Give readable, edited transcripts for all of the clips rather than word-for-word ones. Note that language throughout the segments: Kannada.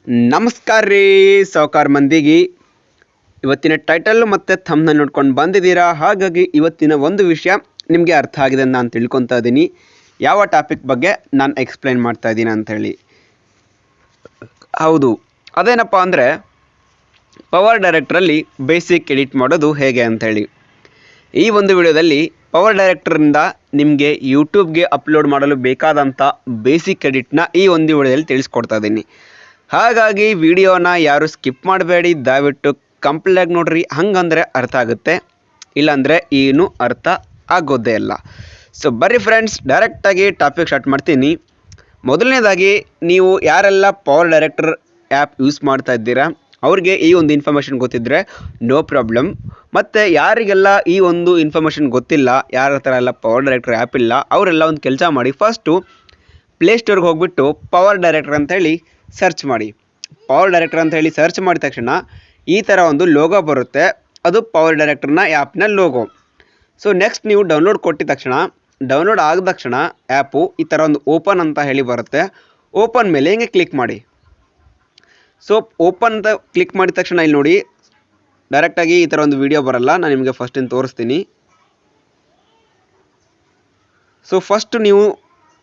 ನಮಸ್ಕಾರ ರೀ ಸಾವುಕಾರ ಮಂದಿಗೆ. ಇವತ್ತಿನ ಟೈಟಲ್ ಮತ್ತು ಥಂಬ್ನ ನೋಡ್ಕೊಂಡು ಬಂದಿದ್ದೀರಾ. ಹಾಗಾಗಿ ಇವತ್ತಿನ ಒಂದು ವಿಷಯ ನಿಮಗೆ ಅರ್ಥ ಆಗಿದೆ ಅಂತ ನಾನು ತಿಳ್ಕೊತಾ ಇದ್ದೀನಿ. ಯಾವ ಟಾಪಿಕ್ ಬಗ್ಗೆ ನಾನು ಎಕ್ಸ್ಪ್ಲೈನ್ ಮಾಡ್ತಾ ಇದ್ದೀನಿ ಅಂಥೇಳಿ. ಹೌದು, ಅದೇನಪ್ಪ ಅಂದರೆ ಪವರ್ ಡೈರೆಕ್ಟ್ರಲ್ಲಿ ಬೇಸಿಕ್ ಎಡಿಟ್ ಮಾಡೋದು ಹೇಗೆ ಅಂಥೇಳಿ. ಈ ಒಂದು ವಿಡಿಯೋದಲ್ಲಿ ಪವರ್ ಡೈರೆಕ್ಟ್ರಿಂದ ನಿಮಗೆ ಯೂಟ್ಯೂಬ್ಗೆ ಅಪ್ಲೋಡ್ ಮಾಡಲು ಬೇಕಾದಂಥ ಬೇಸಿಕ್ ಎಡಿಟ್ನ ಈ ಒಂದು ವಿಡಿಯೋದಲ್ಲಿ ತಿಳಿಸ್ಕೊಡ್ತಾ ಇದ್ದೀನಿ. ಹಾಗಾಗಿ ವಿಡಿಯೋನ ಯಾರು ಸ್ಕಿಪ್ ಮಾಡಬೇಡಿ, ದಯವಿಟ್ಟು ಕಂಪ್ಲೀಟಾಗಿ ನೋಡ್ರಿ. ಹಂಗಂದರೆ ಅರ್ಥ ಆಗುತ್ತೆ, ಇಲ್ಲಾಂದರೆ ಏನು ಅರ್ಥ ಆಗೋದೇ ಇಲ್ಲ. ಸೊ ಬರ್ರಿ ಫ್ರೆಂಡ್ಸ್, ಡೈರೆಕ್ಟಾಗಿ ಟಾಪಿಕ್ ಸ್ಟಾರ್ಟ್ ಮಾಡ್ತೀನಿ. ಮೊದಲನೇದಾಗಿ ನೀವು ಯಾರೆಲ್ಲ ಪವರ್ ಡೈರೆಕ್ಟರ್ ಆ್ಯಪ್ ಯೂಸ್ ಮಾಡ್ತಾ ಇದ್ದೀರಾ ಅವ್ರಿಗೆ ಈ ಒಂದು ಇನ್ಫಾರ್ಮೇಷನ್ ಗೊತ್ತಿದ್ದರೆ ನೋ ಪ್ರಾಬ್ಲಮ್. ಮತ್ತು ಯಾರಿಗೆಲ್ಲ ಈ ಒಂದು ಇನ್ಫಾರ್ಮೇಷನ್ ಗೊತ್ತಿಲ್ಲ, ಯಾರ ಹತ್ರ ಎಲ್ಲ ಪವರ್ ಡೈರೆಕ್ಟರ್ ಆ್ಯಪ್ ಇಲ್ಲ, ಅವರೆಲ್ಲ ಒಂದು ಕೆಲಸ ಮಾಡಿ. ಫಸ್ಟು ಪ್ಲೇಸ್ಟೋರ್ಗೆ ಹೋಗ್ಬಿಟ್ಟು ಪವರ್ ಡೈರೆಕ್ಟರ್ ಅಂತೇಳಿ ಸರ್ಚ್ ಮಾಡಿ. ಪವರ್ ಡೈರೆಕ್ಟರ್ ಅಂತ ಹೇಳಿ ಸರ್ಚ್ ಮಾಡಿದ ತಕ್ಷಣ ಈ ಥರ ಒಂದು ಲೋಗೋ ಬರುತ್ತೆ. ಅದು ಪವರ್ ಡೈರೆಕ್ಟರ್ನ ಆ್ಯಪ್ನ ಲೋಗೋ. ಸೊ ನೆಕ್ಸ್ಟ್ ನೀವು ಡೌನ್ಲೋಡ್ ಕೊಟ್ಟಿದ ತಕ್ಷಣ, ಡೌನ್ಲೋಡ್ ಆಗಿದ ತಕ್ಷಣ ಆ್ಯಪು ಈ ಥರ ಒಂದು ಓಪನ್ ಅಂತ ಹೇಳಿ ಬರುತ್ತೆ. ಓಪನ್ ಮೇಲೆ ಹಿಂಗೆ ಕ್ಲಿಕ್ ಮಾಡಿ. ಸೊ ಓಪನ್ ಅಂತ ಕ್ಲಿಕ್ ಮಾಡಿದ ತಕ್ಷಣ ಇಲ್ಲಿ ನೋಡಿ ಡೈರೆಕ್ಟಾಗಿ ಈ ಥರ ಒಂದು ವಿಡಿಯೋ ಬರಲ್ಲ. ನಾನು ನಿಮಗೆ ಫಸ್ಟಿಂದ ತೋರಿಸ್ತೀನಿ. ಸೊ ಫಸ್ಟ್ ನೀವು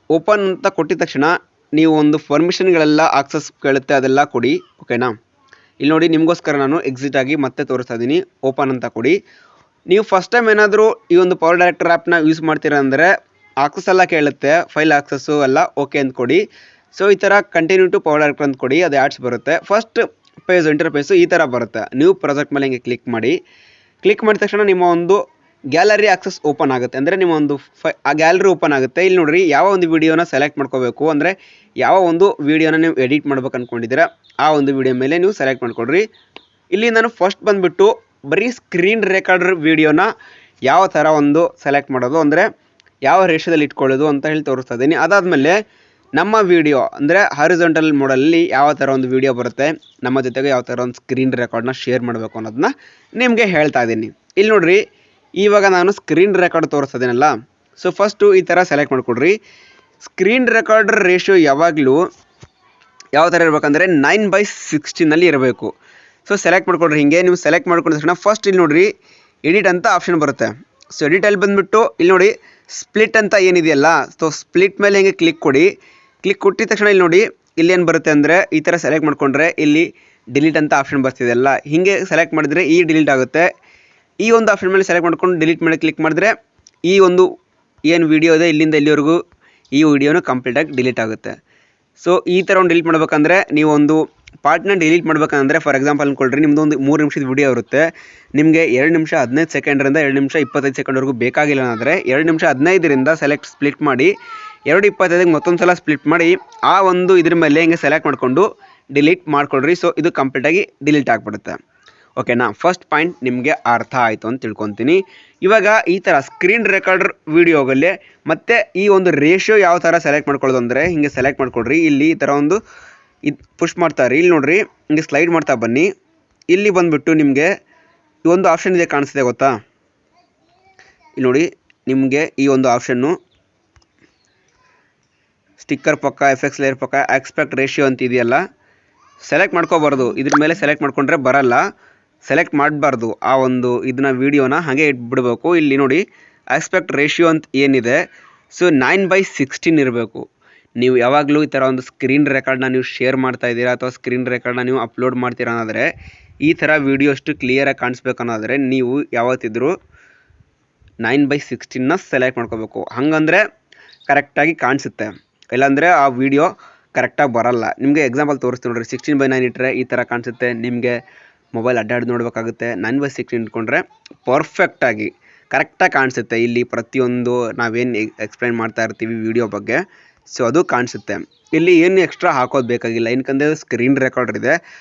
ಓಪನ್ ಅಂತ ಕೊಟ್ಟಿದ ತಕ್ಷಣ ನೀವು ಒಂದು ಪರ್ಮಿಷನ್ಗಳೆಲ್ಲ ಆಕ್ಸಸ್ ಕೇಳುತ್ತೆ, ಅದೆಲ್ಲ ಕೊಡಿ. ಓಕೆನಾ? ಇಲ್ಲಿ ನೋಡಿ ನಿಮಗೋಸ್ಕರ ನಾನು ಎಕ್ಸಿಟ್ ಆಗಿ ಮತ್ತೆ ತೋರಿಸ್ತಾ ಇದ್ದೀನಿ. ಓಪನ್ ಅಂತ ಕೊಡಿ. ನೀವು ಫಸ್ಟ್ ಟೈಮ್ ಏನಾದರೂ ಈ ಒಂದು ಪವರ್ ಡೈರೆಕ್ಟರ್ ಆ್ಯಪ್ನ ಯೂಸ್ ಮಾಡ್ತೀರಾ ಅಂದರೆ ಆಕ್ಸಸ್ ಎಲ್ಲ ಕೇಳುತ್ತೆ, ಫೈಲ್ ಆಕ್ಸಸ್ಸು ಎಲ್ಲ ಓಕೆ ಅಂತ ಕೊಡಿ. ಸೊ ಈ ಥರ ಕಂಟಿನ್ಯೂ ಟು ಪವರ್ ಡೈರೆಕ್ಟರ್ ಅಂತ ಕೊಡಿ. ಅದು ಆ್ಯಡ್ಸ್ ಬರುತ್ತೆ. ಫಸ್ಟ್ ಪೇಜ್ ಇಂಟರ್ಫೇಸು ಈ ಥರ ಬರುತ್ತೆ. ನ್ಯೂ ಪ್ರಾಜೆಕ್ಟ್ ಮೇಲೆ ಹಿಂಗೆ ಕ್ಲಿಕ್ ಮಾಡಿ. ಕ್ಲಿಕ್ ಮಾಡಿದ ತಕ್ಷಣ ನಿಮ್ಮ ಒಂದು ಗ್ಯಾಲರಿ ಆಕ್ಸಸ್ ಓಪನ್ ಆಗುತ್ತೆ. ಅಂದರೆ ನಿಮ್ಮ ಒಂದು ಆ ಗ್ಯಾಲರಿ ಓಪನ್ ಆಗುತ್ತೆ. ಇಲ್ಲಿ ನೋಡಿರಿ ಯಾವ ಒಂದು ವೀಡಿಯೋನ ಸೆಲೆಕ್ಟ್ ಮಾಡ್ಕೋಬೇಕು, ಅಂದರೆ ಯಾವ ಒಂದು ವೀಡಿಯೋನ ನೀವು ಎಡಿಟ್ ಮಾಡ್ಬೇಕು ಅಂದ್ಕೊಂಡಿದ್ದೀರಾ ಆ ಒಂದು ವೀಡಿಯೋ ಮೇಲೆ ನೀವು ಸೆಲೆಕ್ಟ್ ಮಾಡ್ಕೊಳ್ರಿ. ಇಲ್ಲಿ ನಾನು ಫಸ್ಟ್ ಬಂದುಬಿಟ್ಟು ಬರೀ ಸ್ಕ್ರೀನ್ ರೆಕಾರ್ಡರ್ ವೀಡಿಯೋನ ಯಾವ ಥರ ಒಂದು ಸೆಲೆಕ್ಟ್ ಮಾಡೋದು, ಅಂದರೆ ಯಾವ ರೇಷದಲ್ಲಿ ಇಟ್ಕೊಳ್ಳೋದು ಅಂತ ಹೇಳಿ ತೋರಿಸ್ತಾ ಇದ್ದೀನಿ. ಅದಾದಮೇಲೆ ನಮ್ಮ ವೀಡಿಯೋ ಅಂದರೆ ಹಾರಿಜಾಂಟಲ್ ಮೋಡಲ್ಲಿ ಯಾವ ಥರ ಒಂದು ವೀಡಿಯೋ ಬರುತ್ತೆ, ನಮ್ಮ ಜೊತೆಗೆ ಯಾವ ಥರ ಒಂದು ಸ್ಕ್ರೀನ್ ರೆಕಾರ್ಡ್ನ ಶೇರ್ ಮಾಡಬೇಕು ಅನ್ನೋದನ್ನ ನಿಮಗೆ ಹೇಳ್ತಾ ಇದ್ದೀನಿ. ಇಲ್ಲಿ ನೋಡಿರಿ ಇವಾಗ ನಾನು ಸ್ಕ್ರೀನ್ ರೆಕಾರ್ಡ್ ತೋರಿಸ್ತಿದ್ದೀನಲ್ಲ. ಸೊ ಫಸ್ಟು ಈ ಥರ ಸೆಲೆಕ್ಟ್ ಮಾಡಿಕೊಡ್ರಿ. ಸ್ಕ್ರೀನ್ ರೆಕಾರ್ಡರ್ ರೇಷಿಯೋ ಯಾವಾಗಲೂ ಯಾವ ಥರ ಇರಬೇಕಂದ್ರೆ 9:16 ಇರಬೇಕು. ಸೊ ಸೆಲೆಕ್ಟ್ ಮಾಡ್ಕೊಡ್ರಿ. ಹಿಂಗೆ ನೀವು ಸೆಲೆಕ್ಟ್ ಮಾಡ್ಕೊಂಡ ತಕ್ಷಣ ಫಸ್ಟ್ ಇಲ್ಲಿ ನೋಡಿರಿ ಎಡಿಟ್ ಅಂತ ಆಪ್ಷನ್ ಬರುತ್ತೆ. ಸೊ ಎಡಿಟಲ್ಲಿ ಬಂದುಬಿಟ್ಟು ಇಲ್ಲಿ ನೋಡಿ ಸ್ಪ್ಲಿಟ್ ಅಂತ ಏನಿದೆಯಲ್ಲ, ಸೊ ಸ್ಪ್ಲಿಟ್ ಮೇಲೆ ಹಿಂಗೆ ಕ್ಲಿಕ್ ಕೊಡಿ. ಕ್ಲಿಕ್ ಕೊಟ್ಟಿದ ತಕ್ಷಣ ಇಲ್ಲಿ ನೋಡಿ ಇಲ್ಲಿ ಏನು ಬರುತ್ತೆ ಅಂದರೆ ಈ ಥರ ಸೆಲೆಕ್ಟ್ ಮಾಡಿಕೊಂಡ್ರೆ ಇಲ್ಲಿ ಡಿಲೀಟ್ ಅಂತ ಆಪ್ಷನ್ ಬರ್ತಿದೆಯಲ್ಲ, ಹೀಗೆ ಸೆಲೆಕ್ಟ್ ಮಾಡಿದ್ರೆ ಈ ಡಿಲೀಟ್ ಆಗುತ್ತೆ. ಈ ಒಂದು ಆಪ್ಷನ್ ಮೇಲೆ ಸೆಲೆಕ್ಟ್ ಮಾಡ್ಕೊಂಡು ಡಿಲೀಟ್ ಮೇಲೆ ಕ್ಲಿಕ್ ಮಾಡಿದ್ರೆ ಈ ಒಂದು ಏನು ವೀಡಿಯೋ ಇದೆ ಇಲ್ಲಿಂದ ಇಲ್ಲಿವರೆಗೂ ಈ ವಿಡಿಯೋನು ಕಂಪ್ಲೀಟಾಗಿ ಡಿಲೀಟ್ ಆಗುತ್ತೆ. ಸೊ ಈ ಥರ ಒಂದು ಡಿಲೀಟ್ ಮಾಡ್ಬೇಕಂದ್ರೆ ನೀವು ಒಂದು ಪಾರ್ಟ್ನ ಡಿಲೀಟ್ ಮಾಡ್ಬೇಕಂದ್ರೆ ಫಾರ್ ಎಕ್ಸಾಂಪಲ್ ಅಂದ್ಕೊಳ್ರಿ, ನಿಮ್ಮದು ಒಂದು 3 ನಿಮಿಷದ ವಿಡಿಯೋ ಇರುತ್ತೆ. ನಿಮಗೆ 2 ನಿಮಿಷ 15 ಸೆಕೆಂಡ್ರಿಂದ 2 ನಿಮಿಷ 25 ಸೆಕೆಂಡ್ವರೆಗೂ ಬೇಕಾಗಿಲ್ಲ ಅಂದರೆ 2 ನಿಮಿಷ 15ರಿಂದ ಸೆಲೆಕ್ಟ್ ಸ್ಪ್ಲಿಟ್ ಮಾಡಿ 2:25ಗೆ ಮತ್ತೊಂದು ಸಲ ಸ್ಪ್ಲಿಟ್ ಮಾಡಿ ಆ ಒಂದು ಇದ್ರ ಮೇಲೆ ಹಿಂಗೆ ಸೆಲೆಕ್ಟ್ ಮಾಡಿಕೊಂಡು ಡಿಲೀಟ್ ಮಾಡ್ಕೊಳ್ರಿ. ಸೊ ಇದು ಕಂಪ್ಲೀಟಾಗಿ ಡಿಲೀಟ್ ಆಗಿಬಿಡುತ್ತೆ. ಓಕೆನಾ? ಫಸ್ಟ್ ಪಾಯಿಂಟ್ ನಿಮಗೆ ಅರ್ಥ ಆಯಿತು ಅಂತ ತಿಳ್ಕೊತೀನಿ. ಇವಾಗ ಈ ಥರ ಸ್ಕ್ರೀನ್ ರೆಕಾರ್ಡರ್ ವೀಡಿಯೋಗಲ್ಲಿ ಮತ್ತು ಈ ಒಂದು ರೇಷಿಯೋ ಯಾವ ಥರ ಸೆಲೆಕ್ಟ್ ಮಾಡ್ಕೊಳ್ಳೋದು ಅಂದರೆ ಹಿಂಗೆ ಸೆಲೆಕ್ಟ್ ಮಾಡ್ಕೊಳ್ರಿ. ಇಲ್ಲಿ ಈ ಥರ ಒಂದು ಇದು ಪುಷ್ ಮಾಡ್ತಾರೆ. ಇಲ್ಲಿ ನೋಡಿರಿ ಹಿಂಗೆ ಸ್ಲೈಡ್ ಮಾಡ್ತಾ ಬನ್ನಿ. ಇಲ್ಲಿ ಬಂದುಬಿಟ್ಟು ನಿಮಗೆ ಈ ಒಂದು ಆಪ್ಷನ್ ಇದೆ, ಕಾಣಿಸ್ತಿದೆ ಗೊತ್ತಾ? ಇಲ್ಲಿ ನೋಡಿ ನಿಮಗೆ ಈ ಒಂದು ಆಪ್ಷನ್ನು ಸ್ಟಿಕ್ಕರ್ ಪಕ್ಕ, ಎಫೆಕ್ಟ್ಸ್ ಲೇಯರ್ ಪಕ್ಕ, ಎಕ್ಸ್ಪೆಕ್ಟ್ ರೇಷಿಯೋ ಅಂತ ಇದೆಯಲ್ಲ, ಸೆಲೆಕ್ಟ್ ಮಾಡ್ಕೋಬಾರ್ದು. ಇದ್ರ ಮೇಲೆ ಸೆಲೆಕ್ಟ್ ಮಾಡ್ಕೊಂಡ್ರೆ ಬರಲ್ಲ. ಸೆಲೆಕ್ಟ್ ಮಾಡಬಾರ್ದು. ಆ ಒಂದು ಇದನ್ನ ವೀಡಿಯೋನ ಹಾಗೆ ಇಟ್ಬಿಡ್ಬೇಕು. ಇಲ್ಲಿ ನೋಡಿ ಆಸ್ಪೆಕ್ಟ್ ರೇಷಿಯೋ ಅಂತ ಏನಿದೆ, ಸೊ 9:16 ಇರಬೇಕು. ನೀವು ಯಾವಾಗಲೂ ಈ ಥರ ಒಂದು ಸ್ಕ್ರೀನ್ ರೆಕಾರ್ಡ್ನ ನೀವು ಶೇರ್ ಮಾಡ್ತಾ ಇದ್ದೀರಾ ಅಥವಾ ಸ್ಕ್ರೀನ್ ರೆಕಾರ್ಡ್ನ ನೀವು ಅಪ್ಲೋಡ್ ಮಾಡ್ತೀರಾ ಅನ್ನೋದ್ರೆ ಈ ಥರ ವೀಡಿಯೋ ಅಷ್ಟು ಕ್ಲಿಯರಾಗಿ ಕಾಣಿಸ್ಬೇಕು ಅನ್ನೋದ್ರೆ ನೀವು ಯಾವತ್ತಿದ್ರೂ 9:16ನ ಸೆಲೆಕ್ಟ್ ಮಾಡ್ಕೋಬೇಕು. ಹಾಗಂದರೆ ಕರೆಕ್ಟಾಗಿ ಕಾಣಿಸುತ್ತೆ. ಇಲ್ಲಾಂದರೆ ಆ ವಿಡಿಯೋ ಕರೆಕ್ಟಾಗಿ ಬರಲ್ಲ. ನಿಮಗೆ ಎಕ್ಸಾಂಪಲ್ ತೋರಿಸ್ತೀನಿ ನೋಡಿರಿ. 16:9 ಇಟ್ಟರೆ ಈ ಥರ ಕಾಣಿಸುತ್ತೆ. ನಿಮಗೆ ಮೊಬೈಲ್ ಅಡ್ಡಾಡಿ ನೋಡಬೇಕಾಗುತ್ತೆ. 9:16 ಇಟ್ಕೊಂಡ್ರೆ ಪರ್ಫೆಕ್ಟಾಗಿ ಕರೆಕ್ಟಾಗಿ ಕಾಣಿಸುತ್ತೆ. ಇಲ್ಲಿ ಪ್ರತಿಯೊಂದು ನಾವೇನು ಎಕ್ಸ್ಪ್ಲೈನ್ ಮಾಡ್ತಾ ಇರ್ತೀವಿ ವಿಡಿಯೋ ಬಗ್ಗೆ, ಸೊ ಅದು ಕಾಣಿಸುತ್ತೆ. ಇಲ್ಲಿ ಏನು ಎಕ್ಸ್ಟ್ರಾ ಹಾಕೋದು ಬೇಕಾಗಿಲ್ಲ, ಏನಕ್ಕಂದರೆ ಸ್ಕ್ರೀನ್ ರೆಕಾರ್ಡರ್ ಇದೆ.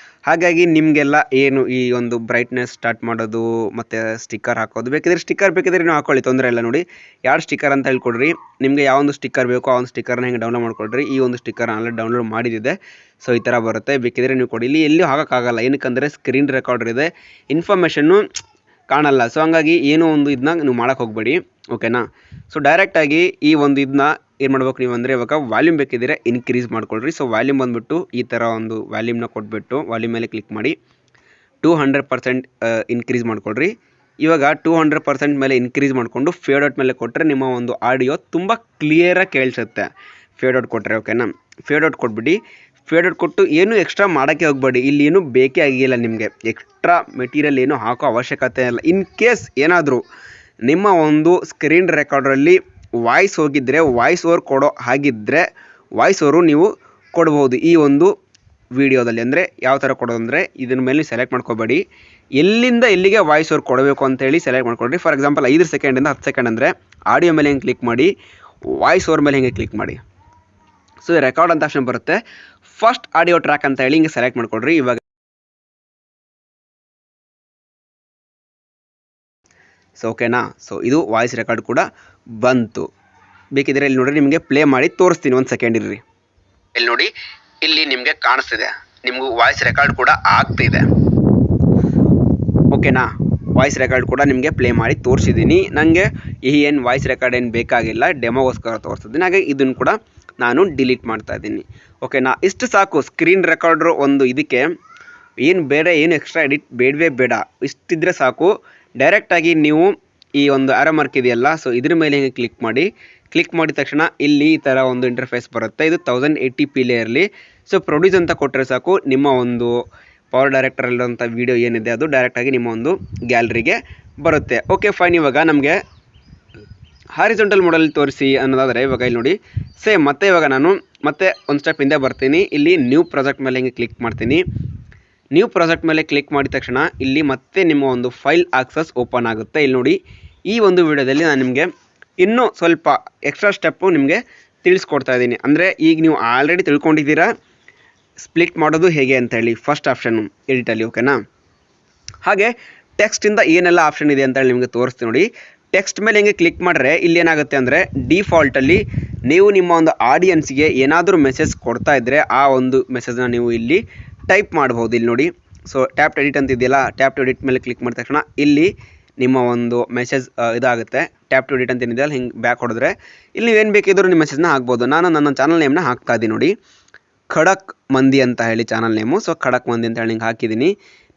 ಹಾಗಾಗಿ ನಿಮಗೆಲ್ಲ ಏನು ಈ ಒಂದು ಬ್ರೈಟ್ನೆಸ್ ಸ್ಟಾರ್ಟ್ ಮಾಡೋದು ಮತ್ತು ಸ್ಟಿಕ್ಕರ್ ಹಾಕೋದು ಬೇಕಿದ್ರೆ ನೀವು ಹಾಕೊಳ್ಳಿ, ತೊಂದರೆ ಇಲ್ಲ. ನೋಡಿ ಎರಡು ಸ್ಟಿಕ್ಕರ್ ಅಂತ ಹೇಳ್ಕೊಡ್ರಿ. ನಿಮಗೆ ಯಾವ ಒಂದು ಸ್ಟಿಕ್ಕರ್ ಬೇಕೋ ಆ ಒಂದು ಸ್ಟಿಕ್ಕರ್ನ ಹಿಂಗೆ ಡೌನ್ಲೋಡ್ ಮಾಡ್ಕೊಳ್ರಿ. ಈ ಒಂದು ಸ್ಟಿಕ್ಕರ್ ಆಲ್ರೆಡಿ ಡೌನ್ಲೋಡ್ ಮಾಡಿದ್ದಿದೆ. ಸೊ ಈ ಥರ ಬರುತ್ತೆ. ಬೇಕಿದ್ರೆ ನೀವು ಕೊಡಿ. ಇಲ್ಲಿ ಎಲ್ಲಿಯೂ ಹಾಕೋಕ್ಕಾಗಲ್ಲ, ಏನಕ್ಕಂದರೆ ಸ್ಕ್ರೀನ್ ರೆಕಾರ್ಡರ್ ಇದೆ, ಇನ್ಫಾರ್ಮೇಷನ್ನು ಕಾಣಲ್ಲ. ಸೊ ಹಂಗಾಗಿ ಏನೋ ಒಂದು ಇದನ್ನ ನೀವು ಮಾಡೋಕ್ಕೆ ಹೋಗಬೇಡಿ. ಓಕೆನಾ? ಸೊ ಡೈರೆಕ್ಟಾಗಿ ಈ ಒಂದು ಇದನ್ನ ಏನು ಮಾಡ್ಬೇಕು ನೀವು ಅಂದರೆ ಇವಾಗ ವಾಲ್ಯೂಮ್ ಬೇಕಿದ್ರೆ ಇನ್ಕ್ರೀಸ್ ಮಾಡ್ಕೊಳ್ರಿ. ಸೊ ವಾಲ್ಯೂಮ್ ಬಂದುಬಿಟ್ಟು ಈ ಥರ ಒಂದು ವಾಲ್ಯೂಮ್ನ ಕೊಟ್ಬಿಟ್ಟು ವಾಲ್ಯೂಮ್ ಮೇಲೆ ಕ್ಲಿಕ್ ಮಾಡಿ 200% ಇನ್ಕ್ರೀಸ್ ಮಾಡ್ಕೊಳ್ರಿ. ಇವಾಗ 200% ಮೇಲೆ ಇನ್ಕ್ರೀಸ್ ಮಾಡಿಕೊಂಡು ಫೇಡ್ ಔಟ್ ಮೇಲೆ ಕೊಟ್ಟರೆ ನಿಮ್ಮ ಒಂದು ಆಡಿಯೋ ತುಂಬ ಕ್ಲಿಯರಾಗಿ ಕೇಳಿಸುತ್ತೆ. ಫೇಡ್ ಔಟ್ ಕೊಟ್ಟರೆ ಓಕೆನಾ. ಫೇಡ್ ಔಟ್ ಕೊಟ್ಬಿಟ್ಟು ಫೇಡ್ ಔಟ್ ಕೊಟ್ಟು ಏನು ಎಕ್ಸ್ಟ್ರಾ ಮಾಡೋಕ್ಕೆ ಹೋಗಬೇಡಿ. ಇಲ್ಲಿ ಏನು ಬೇಕೇ ಆಗಿಲ್ಲ, ನಿಮಗೆ ಎಕ್ಸ್ಟ್ರಾ ಮೆಟೀರಿಯಲ್ ಏನು ಹಾಕೋ ಅವಶ್ಯಕತೆ ಇಲ್ಲ. ಇನ್ ಕೇಸ್ ಏನಾದರೂ ನಿಮ್ಮ ಒಂದು ಸ್ಕ್ರೀನ್ ರೆಕಾರ್ಡ್ರಲ್ಲಿ ವಾಯ್ಸ್ ಹೋಗಿದ್ದರೆ ವಾಯ್ಸ್ ಓವರ್ ಕೊಡೋ ಹಾಗಿದ್ದರೆ ವಾಯ್ಸ್ ಓವರು ನೀವು ಕೊಡ್ಬೋದು ಈ ಒಂದು ವಿಡಿಯೋದಲ್ಲಿ. ಅಂದರೆ ಯಾವ ಥರ ಕೊಡೋದಂದರೆ ಇದನ್ನ ಮೇಲೆ ಸೆಲೆಕ್ಟ್ ಮಾಡ್ಕೋಬೇಡಿ, ಎಲ್ಲಿಂದ ಎಲ್ಲಿಗೆ ವಾಯ್ಸ್ ಓವರ್ ಕೊಡಬೇಕು ಅಂತೇಳಿ ಸೆಲೆಕ್ಟ್ ಮಾಡ್ಕೊಳ್ರಿ. ಫಾರ್ ಎಕ್ಸಾಂಪಲ್ 5 ಸೆಕೆಂಡಿಂದ 10 ಸೆಕೆಂಡ್ ಅಂದರೆ ಆಡಿಯೋ ಮೇಲೆ ಹೆಂಗೆ ಕ್ಲಿಕ್ ಮಾಡಿ, ವಾಯ್ಸ್ ಓವರ್ ಮೇಲೆ ಹೆಂಗೆ ಕ್ಲಿಕ್ ಮಾಡಿ. ಸೊ ರೆಕಾರ್ಡ್ ಅಂತ ಆಪ್ಷನ್ ಬರುತ್ತೆ. ಫಸ್ಟ್ ಆಡಿಯೋ ಟ್ರ್ಯಾಕ್ ಅಂತ ಹೇಳಿ ಹಿಂಗೆ ಸೆಲೆಕ್ಟ್ ಮಾಡ್ಕೊಳ್ರಿ. ಇವಾಗ ಸೊ ಓಕೆನಾ. ಸೊ ಇದು ವಾಯ್ಸ್ ರೆಕಾರ್ಡ್ ಕೂಡ ಬಂತು. ಬೇಕಿದ್ರೆ ಇಲ್ಲಿ ನೋಡಿರಿ ನಿಮಗೆ ಪ್ಲೇ ಮಾಡಿ ತೋರಿಸ್ತೀನಿ, ಒಂದು ಸೆಕೆಂಡ್ ಇರ್ರಿ. ಇಲ್ಲಿ ನೋಡಿ, ಇಲ್ಲಿ ನಿಮಗೆ ಕಾಣಿಸ್ತಿದೆ, ನಿಮಗೂ ವಾಯ್ಸ್ ರೆಕಾರ್ಡ್ ಕೂಡ ಆಗ್ತಿದೆ ಓಕೆನಾ. ವಾಯ್ಸ್ ರೆಕಾರ್ಡ್ ಕೂಡ ನಿಮಗೆ ಪ್ಲೇ ಮಾಡಿ ತೋರಿಸಿದ್ದೀನಿ. ನನಗೆ ಏನು ವಾಯ್ಸ್ ರೆಕಾರ್ಡ್ ಏನು ಬೇಕಾಗಿಲ್ಲ, ಡೆಮೋಗೋಸ್ಕರ ತೋರಿಸ್ತಿದ್ದೀನಿ. ಹಾಗೆ ಇದನ್ನು ಕೂಡ ನಾನು ಡಿಲೀಟ್ ಮಾಡ್ತಾ ಇದ್ದೀನಿ ಓಕೆನಾ. ಇಷ್ಟು ಸಾಕು ಸ್ಕ್ರೀನ್ ರೆಕಾರ್ಡ್ರು ಒಂದು ಇದಕ್ಕೆ. ಏನು ಬೇರೆ ಏನು ಎಕ್ಸ್ಟ್ರಾ ಎಡಿಟ್ ಬೇಡವೇ ಬೇಡ, ಇಷ್ಟಿದ್ರೆ ಸಾಕು. ಡೈರೆಕ್ಟಾಗಿ ನೀವು ಈ ಒಂದು ಆರೋ ಮಾರ್ಕ್ ಇದೆಯಲ್ಲ, ಸೊ ಇದ್ರ ಮೇಲೆ ಹಿಂಗೆ ಕ್ಲಿಕ್ ಮಾಡಿದ ತಕ್ಷಣ ಇಲ್ಲಿ ಈ ಥರ ಒಂದು ಇಂಟರ್ಫೇಸ್ ಬರುತ್ತೆ. ಇದು 1080p ಲೇಯರ್ಲಿ. ಸೊ ಪ್ರೊಡ್ಯೂಸ್ ಅಂತ ಕೊಟ್ಟರೆ ಸಾಕು, ನಿಮ್ಮ ಒಂದು ಪವರ್ ಡೈರೆಕ್ಟರಲ್ಲಿರುವಂಥ ವೀಡಿಯೋ ಏನಿದೆ ಅದು ಡೈರೆಕ್ಟಾಗಿ ನಿಮ್ಮ ಒಂದು ಗ್ಯಾಲರಿಗೆ ಬರುತ್ತೆ. Okay fine. ಇವಾಗ ನಮಗೆ ಹಾರಿಜಾಂಟಲ್ ಮೋಡಲ್ ತೋರಿಸಿ ಅನ್ನೋದಾದರೆ ಇವಾಗ ಇಲ್ಲಿ ನೋಡಿ ಸೇಮ್. ಮತ್ತೆ ಇವಾಗ ನಾನು ಮತ್ತೆ ಒಂದು ಸ್ಟೆಪ್ ಹಿಂದೆ ಬರ್ತೀನಿ. ಇಲ್ಲಿ ನ್ಯೂ ಪ್ರಾಜೆಕ್ಟ್ ಮೇಲೆ ಹಿಂಗೆ ಕ್ಲಿಕ್ ಮಾಡ್ತೀನಿ. ನ್ಯೂ ಪ್ರಾಜೆಕ್ಟ್ ಮೇಲೆ ಕ್ಲಿಕ್ ಮಾಡಿದ ತಕ್ಷಣ ಇಲ್ಲಿ ಮತ್ತೆ ನಿಮ್ಮ ಒಂದು ಫೈಲ್ ಆಕ್ಸಸ್ ಓಪನ್ ಆಗುತ್ತೆ. ಇಲ್ಲಿ ನೋಡಿ, ಈ ಒಂದು ವಿಡಿಯೋದಲ್ಲಿ ನಾನು ನಿಮಗೆ ಇನ್ನೂ ಸ್ವಲ್ಪ ಎಕ್ಸ್ಟ್ರಾ ಸ್ಟೆಪ್ಪು ನಿಮಗೆ ತಿಳಿಸ್ಕೊಡ್ತಾ ಇದ್ದೀನಿ. ಅಂದರೆ ಈಗ ನೀವು ಆಲ್ರೆಡಿ ತಿಳ್ಕೊಂಡಿದ್ದೀರಾ ಸ್ಪ್ಲಿಟ್ ಮಾಡೋದು ಹೇಗೆ ಅಂತ ಹೇಳಿ ಫಸ್ಟ್ ಆಪ್ಷನ್ನು ಎಡಿಟಲ್ಲಿ ಓಕೆನಾ. ಹಾಗೆ ಟೆಕ್ಸ್ಟಿಂದ ಏನೆಲ್ಲ ಆಪ್ಷನ್ ಇದೆ ಅಂತ ಹೇಳಿ ನಿಮಗೆ ತೋರಿಸ್ತೀನಿ ನೋಡಿ. ಟೆಕ್ಸ್ಟ್ ಮೇಲೆ ಹಿಂಗೆ ಕ್ಲಿಕ್ ಮಾಡಿದ್ರೆ ಇಲ್ಲಿ ಏನಾಗುತ್ತೆ ಅಂದರೆ ಡಿಫಾಲ್ಟಲ್ಲಿ ನೀವು ನಿಮ್ಮ ಒಂದು ಆಡಿಯನ್ಸ್ಗೆ ಏನಾದರೂ ಮೆಸೇಜ್ ಕೊಡ್ತಾ ಇದ್ದರೆ ಆ ಒಂದು ಮೆಸೇಜ್ನ ನೀವು ಇಲ್ಲಿ ಟೈಪ್ ಮಾಡ್ಬೋದು. ಇಲ್ಲಿ ನೋಡಿ, ಸೊ ಟ್ಯಾಪ್ ಎಡಿಟ್ ಅಂತ ಇದೆಯಲ್ಲ, ಟ್ಯಾಪ್ ಟು ಎಡಿಟ್ ಮೇಲೆ ಕ್ಲಿಕ್ ಮಾಡಿದ ತಕ್ಷಣ ಇಲ್ಲಿ ನಿಮ್ಮ ಒಂದು ಮೆಸೇಜ್ ಇದಾಗುತ್ತೆ. ಟ್ಯಾಪ್ ಟು ಎಡಿಟ್ ಅಂತ ಏನಿದೆಯಲ್ಲ ಹಿಂಗೆ ಬ್ಯಾಕ್ ಹೊಡೆದ್ರೆ ಇಲ್ಲಿ ಏನು ಬೇಕಿದ್ದರೂ ನಿಮ್ಮ ಮೆಸೇಜ್ನ ಹಾಕ್ಬೋದು. ನಾನು ನನ್ನ ಚಾನಲ್ ನೇಮ್ನ ಹಾಕ್ತಾ ಇದ್ದೀನಿ ನೋಡಿ, ಖಡಕ್ ಮಂದಿ ಅಂತ ಹೇಳಿ ಚಾನಲ್ ನೇಮು. ಸೊ ಖಡಕ್ ಮಂದಿ ಅಂತ ಹೇಳಿ ಹಿಂಗೆ ಹಾಕಿದ್ದೀನಿ.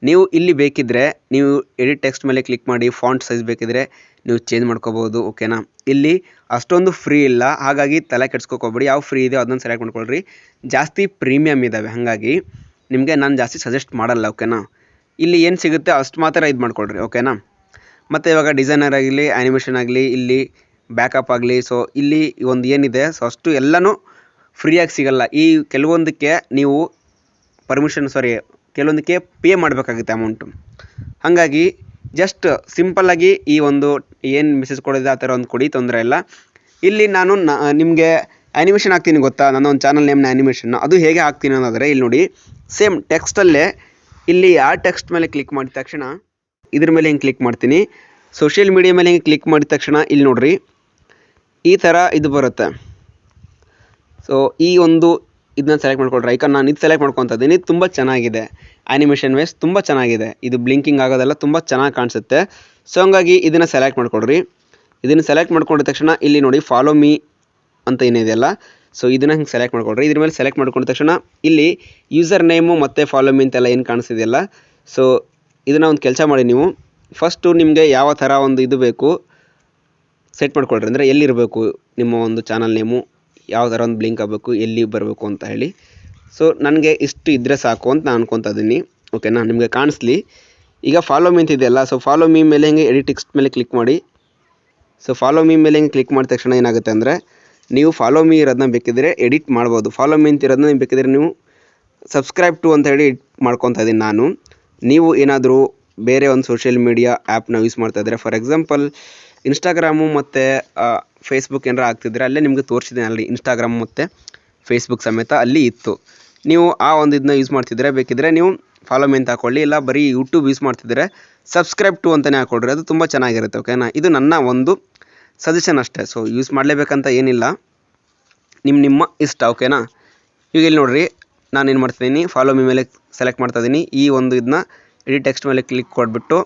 ನೀವು ಇಲ್ಲಿ ಬೇಕಿದ್ದರೆ ನೀವು ಎಡಿಟ್ ಟೆಕ್ಸ್ಟ್ ಮೇಲೆ ಕ್ಲಿಕ್ ಮಾಡಿ ಫಾಂಟ್ ಸೈಜ್ ಬೇಕಿದ್ರೆ ನೀವು ಚೇಂಜ್ ಮಾಡ್ಕೋಬೋದು ಓಕೆನಾ. ಇಲ್ಲಿ ಅಷ್ಟೊಂದು ಫ್ರೀ ಇಲ್ಲ, ಹಾಗಾಗಿ ತಲೆ ಕೆಡ್ಸ್ಕೊಕೋಬೇಡಿ. ಯಾವ ಫ್ರೀ ಇದೆಯೋ ಅದನ್ನು ಸೆಲೆಕ್ಟ್ ಮಾಡ್ಕೊಳ್ರಿ. ಜಾಸ್ತಿ ಪ್ರೀಮಿಯಮ್ ಇದ್ದಾವೆ, ಹಾಗಾಗಿ ನಿಮಗೆ ನಾನು ಜಾಸ್ತಿ ಸಜೆಸ್ಟ್ ಮಾಡಲ್ಲ ಓಕೆನಾ. ಇಲ್ಲಿ ಏನು ಸಿಗುತ್ತೆ ಅಷ್ಟು ಮಾತ್ರ ಇದು ಮಾಡ್ಕೊಳ್ರಿ ಓಕೆನಾ. ಮತ್ತು ಇವಾಗ ಡಿಸೈನರ್ ಆಗಲಿ, ಆ್ಯನಿಮೇಷನ್ ಆಗಲಿ, ಇಲ್ಲಿ ಬ್ಯಾಕಪ್ ಆಗಲಿ, ಸೊ ಇಲ್ಲಿ ಒಂದು ಏನಿದೆ ಸೊ ಅಷ್ಟು ಎಲ್ಲನೂ ಫ್ರೀಯಾಗಿ ಸಿಗಲ್ಲ. ಈ ಕೆಲವೊಂದಕ್ಕೆ ನೀವು ಕೆಲವೊಂದಕ್ಕೆ ಪೇ ಮಾಡಬೇಕಾಗುತ್ತೆ ಅಮೌಂಟು. ಹಾಗಾಗಿ ಜಸ್ಟ್ ಸಿಂಪಲ್ಲಾಗಿ ಈ ಒಂದು ಏನು ಮೆಸೇಜ್ ಕೊಡೋದು ಆ ಥರ ಒಂದು ಕೊಡಿ, ತೊಂದರೆ ಇಲ್ಲ. ಇಲ್ಲಿ ನಾನು ನಿಮಗೆ ಆ್ಯನಿಮೇಷನ್ ಹಾಕ್ತೀನಿ ಗೊತ್ತಾ, ನನ್ನ ಒಂದು ಚಾನಲ್ ನೇಮ್ನ ಆ್ಯನಿಮೇಷನ್ ಅದು ಹೇಗೆ ಹಾಕ್ತೀನಿ ಅನ್ನೋದಾದರೆ ಇಲ್ಲಿ ನೋಡಿ, ಸೇಮ್ ಟೆಕ್ಸ್ಟಲ್ಲೇ ಇಲ್ಲಿ ಆ ಟೆಕ್ಸ್ಟ್ ಮೇಲೆ ಕ್ಲಿಕ್ ಮಾಡಿದ ತಕ್ಷಣ ಇದ್ರ ಮೇಲೆ ಹಿಂಗೆ ಕ್ಲಿಕ್ ಮಾಡ್ತೀನಿ. ಸೋಷಿಯಲ್ ಮೀಡಿಯಾ ಮೇಲೆ ಹಿಂಗೆ ಕ್ಲಿಕ್ ಮಾಡಿದ ತಕ್ಷಣ ಇಲ್ಲಿ ನೋಡಿರಿ ಈ ಥರ ಇದು ಬರುತ್ತೆ. ಸೊ ಈ ಒಂದು ಇದನ್ನ ಸೆಲೆಕ್ಟ್ ಮಾಡ್ಕೊಳ್ರಿ ಐಕಾನ್. ನಾನು ಇದು ಸೆಲೆಕ್ಟ್ ಮಾಡ್ಕೊತಾ ಇದ್ದೀನಿ. ತುಂಬ ಚೆನ್ನಾಗಿದೆ, ಆ್ಯನಿಮೇಷನ್ ವೇಸ್ ತುಂಬ ಚೆನ್ನಾಗಿದೆ. ಇದು ಬ್ಲಿಂಕಿಂಗ್ ಆಗೋದೆಲ್ಲ ತುಂಬ ಚೆನ್ನಾಗಿ ಕಾಣಿಸುತ್ತೆ. ಸೊ ಹಂಗಾಗಿ ಇದನ್ನು ಸೆಲೆಕ್ಟ್ ಮಾಡ್ಕೊಳ್ರಿ. ಇದನ್ನು ಸೆಲೆಕ್ಟ್ ಮಾಡ್ಕೊಂಡಿದ ತಕ್ಷಣ ಇಲ್ಲಿ ನೋಡಿ ಫಾಲೋ ಮೀ ಅಂತ ಏನಿದೆಯಲ್ಲ, ಸೊ ಇದನ್ನು ಹಿಂಗೆ ಸೆಲೆಕ್ಟ್ ಮಾಡ್ಕೊಳ್ರಿ. ಇದ್ರ ಮೇಲೆ ಸೆಲೆಕ್ಟ್ ಮಾಡ್ಕೊಂಡಿದ ತಕ್ಷಣ ಇಲ್ಲಿ ಯೂಸರ್ ನೇಮು ಮತ್ತು ಫಾಲೋ ಮೀ ಅಂತೆಲ್ಲ ಏನು ಕಾಣಿಸ್ತಿದೆಯಲ್ಲ, ಸೊ ಇದನ್ನು ಒಂದು ಕೆಲಸ ಮಾಡಿ ನೀವು ಫಸ್ಟು ನಿಮಗೆ ಯಾವ ಥರ ಒಂದು ಇದು ಬೇಕು ಸೆಟ್ ಮಾಡ್ಕೊಳ್ರಿ. ಅಂದರೆ ಎಲ್ಲಿರಬೇಕು ನಿಮ್ಮ ಒಂದು ಚಾನಲ್ ನೇಮು, ಯಾವ ಥರ ಒಂದು ಬ್ಲಿಂಕ್ ಆಗಬೇಕು, ಎಲ್ಲಿ ಬರಬೇಕು ಅಂತ ಹೇಳಿ. ಸೊ ನನಗೆ ಇಷ್ಟು ಇದ್ದರೆ ಸಾಕು ಅಂತ ನಾನು ಅನ್ಕೊತಾ ಇದ್ದೀನಿ ಓಕೆನಾ, ನಿಮಗೆ ಕಾಣಿಸ್ಲಿ. ಈಗ ಫಾಲೋ ಮೀ ಅಂತ ಇದೆಯಲ್ಲ, ಸೊ ಫಾಲೋ ಮೀ ಮೇಲೆ ಹಿಂಗೆ ಎಡಿಟ್ ಟೆಕ್ಸ್ಟ್ ಮೇಲೆ ಕ್ಲಿಕ್ ಮಾಡಿ. ಸೊ ಫಾಲೋ ಮೀ ಮೇಲೆ ಹಿಂಗೆ ಕ್ಲಿಕ್ ಮಾಡಿದ ತಕ್ಷಣ ಏನಾಗುತ್ತೆ ಅಂದರೆ ನೀವು ಫಾಲೋ ಮೀ ಇರೋದನ್ನ ಬೇಕಿದ್ರೆ ಎಡಿಟ್ ಮಾಡ್ಬೋದು. ಫಾಲೋ ಮೀ ಅಂತ ಇರೋದನ್ನ ಬೇಕಿದ್ರೆ ನೀವು ಸಬ್ಸ್ಕ್ರೈಬ್ ಟು ಅಂತ ಹೇಳಿ ಎಡಿಟ್ ಮಾಡ್ಕೊತಾ ಇದ್ದೀನಿ ನಾನು. ನೀವು ಏನಾದರೂ ಬೇರೆ ಒಂದು ಸೋಷಿಯಲ್ ಮೀಡಿಯಾ ಆ್ಯಪ್ನ ಯೂಸ್ ಮಾಡ್ತಾ ಇದ್ದರೆ, ಫಾರ್ ಎಕ್ಸಾಂಪಲ್ ಇನ್ಸ್ಟಾಗ್ರಾಮು ಮತ್ತು ಫೇಸ್ಬುಕ್ ಏನಾರ ಆಗ್ತಿದ್ರೆ ಅಲ್ಲೇ ನಿಮಗೆ ತೋರಿಸಿದ್ದೀನಿ ಅಲ್ಲಿ, ಇನ್ಸ್ಟಾಗ್ರಾಮ್ ಮತ್ತು ಫೇಸ್ಬುಕ್ ಸಮೇತ ಅಲ್ಲಿ ಇತ್ತು. ನೀವು ಆ ಒಂದು ಇದನ್ನ ಯೂಸ್ ಮಾಡ್ತಿದ್ರೆ ಬೇಕಿದ್ರೆ ನೀವು ಫಾಲೋ ಮೀ ಅಂತ ಹಾಕ್ಕೊಳ್ಳಿ. ಇಲ್ಲ ಬರೀ ಯೂಟ್ಯೂಬ್ ಯೂಸ್ ಮಾಡ್ತಿದ್ರೆ ಸಬ್ಸ್ಕ್ರೈಬ್ ಟು ಅಂತಲೇ ಹಾಕ್ಕೊಳ್ರಿ, ಅದು ತುಂಬ ಚೆನ್ನಾಗಿರುತ್ತೆ ಓಕೆನಾ. ಇದು ನನ್ನ ಒಂದು ಸಜೆಷನ್ ಅಷ್ಟೇ. ಸೊ ಯೂಸ್ ಮಾಡಲೇಬೇಕಂತ ಏನಿಲ್ಲ, ನಿಮ್ಮ ಇಷ್ಟ ಓಕೆನಾ. ಈಗ ಇಲ್ಲಿ ನೋಡಿರಿ, ನಾನೇನು ಮಾಡ್ತಿದ್ದೀನಿ ಫಾಲೋ ಮೀ ಮೇಲೆ ಸೆಲೆಕ್ಟ್ ಮಾಡ್ತಾ ಇದ್ದೀನಿ. ಈ ಒಂದು ಇದನ್ನ ಎಡಿಟ್ ಟೆಕ್ಸ್ಟ್ ಮೇಲೆ ಕ್ಲಿಕ್ ಕೊಟ್ಬಿಟ್ಟು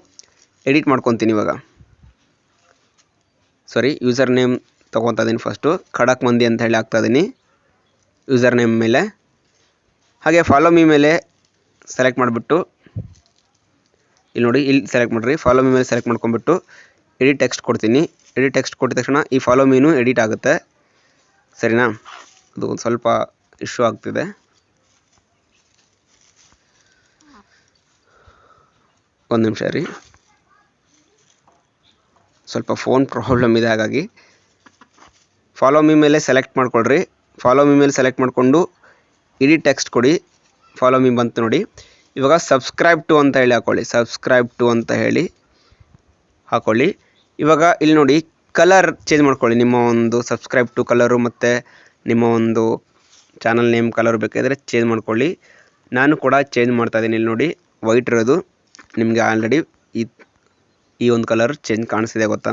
ಎಡಿಟ್ ಮಾಡ್ಕೊತೀನಿ. ಇವಾಗ ಯೂಸರ್ ನೇಮ್ ತೊಗೊತಾ ಇದ್ದೀನಿ. ಫಸ್ಟು ಖಡಕ್ ಮಂದಿ ಅಂತ ಹೇಳಿ ಹಾಕ್ತಾ ಇದ್ದೀನಿ ಯೂಸರ್ ನೇಮ್ ಮೇಲೆ. ಹಾಗೆ ಫಾಲೋ ಮೀ ಮೇಲೆ ಸೆಲೆಕ್ಟ್ ಮಾಡಿಬಿಟ್ಟು ಇಲ್ಲಿ ನೋಡಿ, ಇಲ್ಲಿ ಸೆಲೆಕ್ಟ್ ಮಾಡಿರಿ. ಫಾಲೋ ಮೀ ಮೇಲೆ ಸೆಲೆಕ್ಟ್ ಮಾಡ್ಕೊಂಡ್ಬಿಟ್ಟು ಎಡಿಟ್ ಟೆಕ್ಸ್ಟ್ ಕೊಡ್ತೀನಿ. ಎಡಿಟ್ ಟೆಕ್ಸ್ಟ್ ಕೊಟ್ಟಿದ ತಕ್ಷಣ ಈ ಫಾಲೋ ಮೀನು ಎಡಿಟ್ ಆಗುತ್ತೆ, ಸರಿನಾ? ಅದು ಒಂದು ಸ್ವಲ್ಪ ಇಶ್ಯೂ ಆಗ್ತಿದೆ. ಒಂದು ನಿಮಿಷ ರೀ, ಸ್ವಲ್ಪ ಫೋನ್ ಪ್ರಾಬ್ಲಮ್ ಇದೆ, ಹಾಗಾಗಿ ಫಾಲೋ ಮೀ ಮೇಲೆ ಸೆಲೆಕ್ಟ್ ಮಾಡ್ಕೊಳ್ರಿ. ಫಾಲೋ ಮೀ ಮೇಲೆ ಸೆಲೆಕ್ಟ್ ಮಾಡಿಕೊಂಡು ಎಡಿಟ್ ಟೆಕ್ಸ್ಟ್ ಕೊಡಿ. ಫಾಲೋ ಮೀ ಬಂತು ನೋಡಿ. ಇವಾಗ ಸಬ್ಸ್ಕ್ರೈಬ್ ಟು ಅಂತ ಹೇಳಿ ಹಾಕ್ಕೊಳ್ಳಿ. ಸಬ್ಸ್ಕ್ರೈಬ್ ಟು ಅಂತ ಹೇಳಿ ಹಾಕ್ಕೊಳ್ಳಿ. ಇವಾಗ ಇಲ್ಲಿ ನೋಡಿ, ಕಲರ್ ಚೇಂಜ್ ಮಾಡ್ಕೊಳ್ಳಿ. ನಿಮ್ಮ ಒಂದು ಸಬ್ಸ್ಕ್ರೈಬ್ ಟು ಕಲರು ಮತ್ತು ನಿಮ್ಮ ಒಂದು ಚಾನಲ್ ನೇಮ್ ಕಲರ್ ಬೇಕಾದರೆ ಚೇಂಜ್ ಮಾಡ್ಕೊಳ್ಳಿ. ನಾನು ಕೂಡ ಚೇಂಜ್ ಮಾಡ್ತಾಯಿದ್ದೀನಿ. ಇಲ್ಲಿ ನೋಡಿ, ವೈಟ್ ಇರೋದು ನಿಮಗೆ ಆಲ್ರೆಡಿ ಈ ಒಂದು ಕಲರ್ ಚೇಂಜ್ ಕಾಣಿಸ್ತಿದೆ ಗೊತ್ತಾ?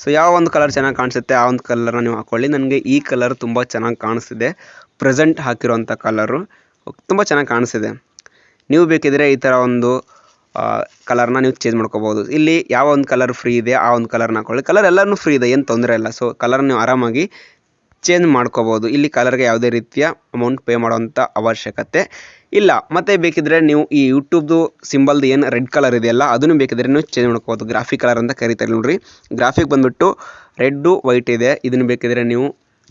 ಸೊ ಯಾವ ಒಂದು ಕಲರ್ ಚೆನ್ನಾಗಿ ಕಾಣಿಸುತ್ತೆ ಆ ಒಂದು ಕಲರ್ನ ನೀವು ಹಾಕ್ಕೊಳ್ಳಿ. ನನಗೆ ಈ ಕಲರ್ ತುಂಬ ಚೆನ್ನಾಗಿ ಕಾಣಿಸ್ತಿದೆ. ಪ್ರೆಸೆಂಟ್ ಹಾಕಿರೋಂಥ ಕಲರು ತುಂಬ ಚೆನ್ನಾಗಿ ಕಾಣಿಸ್ತಿದೆ. ನೀವು ಬೇಕಿದ್ರೆ ಈ ಥರ ಒಂದು ಕಲರ್ನ ನೀವು ಚೇಂಜ್ ಮಾಡ್ಕೋಬೋದು. ಇಲ್ಲಿ ಯಾವ ಒಂದು ಕಲರ್ ಫ್ರೀ ಇದೆ ಆ ಒಂದು ಕಲರ್ನ ಹಾಕೊಳ್ಳಿ. ಕಲರ್ ಎಲ್ಲನೂ ಫ್ರೀ ಇದೆ, ಏನು ತೊಂದರೆ ಇಲ್ಲ. ಸೊ ಕಲರ್ ನೀವು ಆರಾಮಾಗಿ ಚೇಂಜ್ ಮಾಡ್ಕೋಬೋದು. ಇಲ್ಲಿ ಕಲರ್ಗೆ ಯಾವುದೇ ರೀತಿಯ ಅಮೌಂಟ್ ಪೇ ಮಾಡೋವಂಥ ಅವಶ್ಯಕತೆ ಇಲ್ಲ. ಮತ್ತು ಬೇಕಿದ್ರೆ ನೀವು ಈ ಯೂಟ್ಯೂಬ್ದು ಸಿಂಬಲ್ದು ಏನು ರೆಡ್ ಕಲರ್ ಇದೆಯಲ್ಲ ಅದನ್ನು ಬೇಕಿದ್ರೆ ನೀವು ಚೇಂಜ್ ಮಾಡ್ಕೋಬೋದು. ಗ್ರಾಫಿಕ್ ಕಲರ್ ಅಂತ ಕರೀತಾರೆ ನೋಡ್ರಿ. ಗ್ರಾಫಿಕ್ ಬಂದುಬಿಟ್ಟು ರೆಡ್ಡು ವೈಟ್ ಇದೆ, ಇದನ್ನು ಬೇಕಿದ್ರೆ ನೀವು